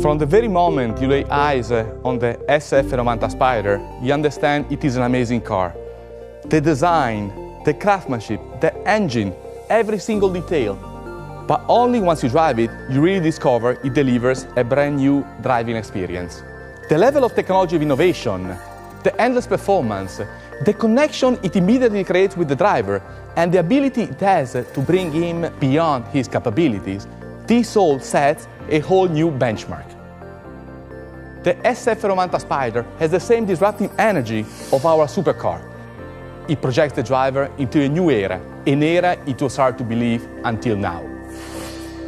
From the very moment you lay eyes on the SF90 Spider, you understand it is an amazing car. The design, the craftsmanship, the engine, every single detail. But only once you drive it, you really discover it delivers a brand new driving experience. The level of technology of innovation, the endless performance, the connection it immediately creates with the driver, and the ability it has to bring him beyond his capabilities, this all sets a whole new benchmark. The SF90 Spider has the same disruptive energy of our supercar. It projects the driver into a new era, an era it was hard to believe until now.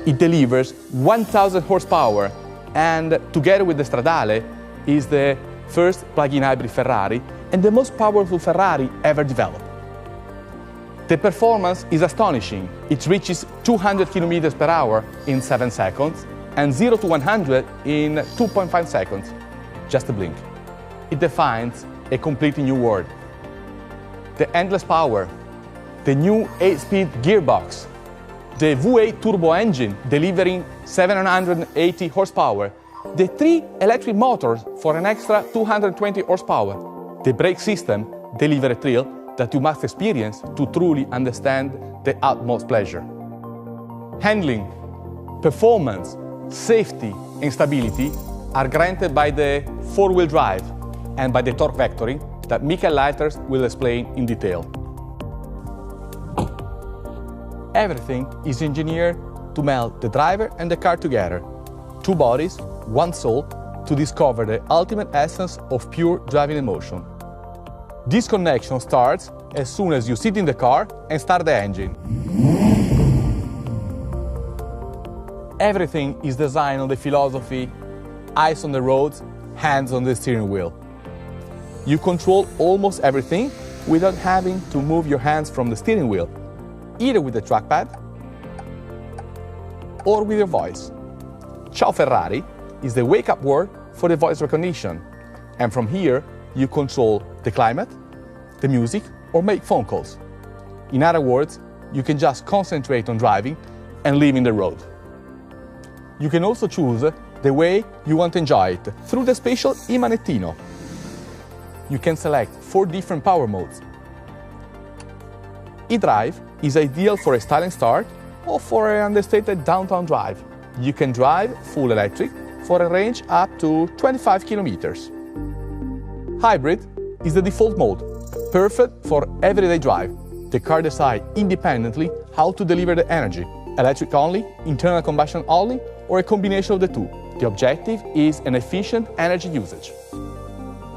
It delivers 1,000 horsepower and, together with the Stradale, is the first plug-in hybrid Ferrari and the most powerful Ferrari ever developed. The performance is astonishing. It reaches 200 km per hour in 7 seconds and 0 to 100 in 2.5 seconds. Just a blink. It defines a completely new world. The endless power, the new 8-speed gearbox, the V8 turbo engine delivering 780 horsepower, the 3 electric motors for an extra 220 horsepower. The brake system delivers a thrill that you must experience to truly understand the utmost pleasure. Handling, performance, safety and stability are granted by the 4-wheel drive and by the torque vectoring that Michael Leiters will explain in detail. Everything is engineered to meld the driver and the car together. 2 bodies, 1 soul, to discover the ultimate essence of pure driving emotion. This connection starts as soon as you sit in the car and start the engine. Everything is designed on the philosophy, eyes on the roads, hands on the steering wheel. You control almost everything without having to move your hands from the steering wheel, either with the trackpad or with your voice. Ciao Ferrari is the wake-up word for the voice recognition, and from here you control the climate, the music, or make phone calls. In other words, you can just concentrate on driving and leaving the road. You can also choose the way you want to enjoy it through the special e-manettino. You can select 4 different power modes. E-Drive is ideal for a styling start or for an understated downtown drive. You can drive full electric for a range up to 25 kilometers. Hybrid is the default mode, perfect for everyday drive. The car decides independently how to deliver the energy, electric only, internal combustion only, or a combination of the two. The objective is an efficient energy usage.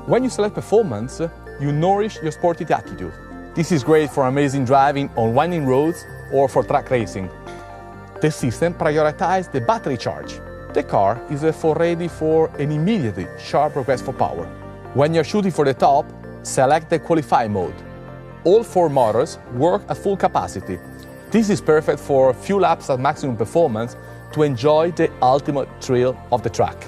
When you select performance, you nourish your sporty attitude. This is great for amazing driving on winding roads or for track racing. The system prioritizes the battery charge. The car is therefore ready for an immediately sharp request for power. When you're shooting for the top, select the qualify mode. All 4 motors work at full capacity. This is perfect for few laps at maximum performance to enjoy the ultimate thrill of the track.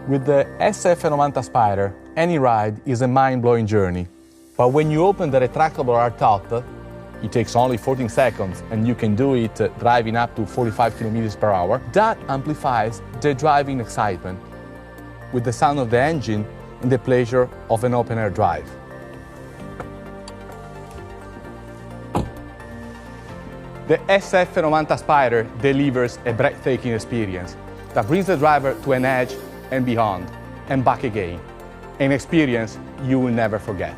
With the SF90 Spider, any ride is a mind-blowing journey. But when you open the retractable hard top, it takes only 14 seconds and you can do it driving up to 45 km per hour. That amplifies the driving excitement with the sound of the engine and the pleasure of an open-air drive. The SF90 Spider delivers a breathtaking experience that brings the driver to an edge and beyond, and back again. An experience you will never forget.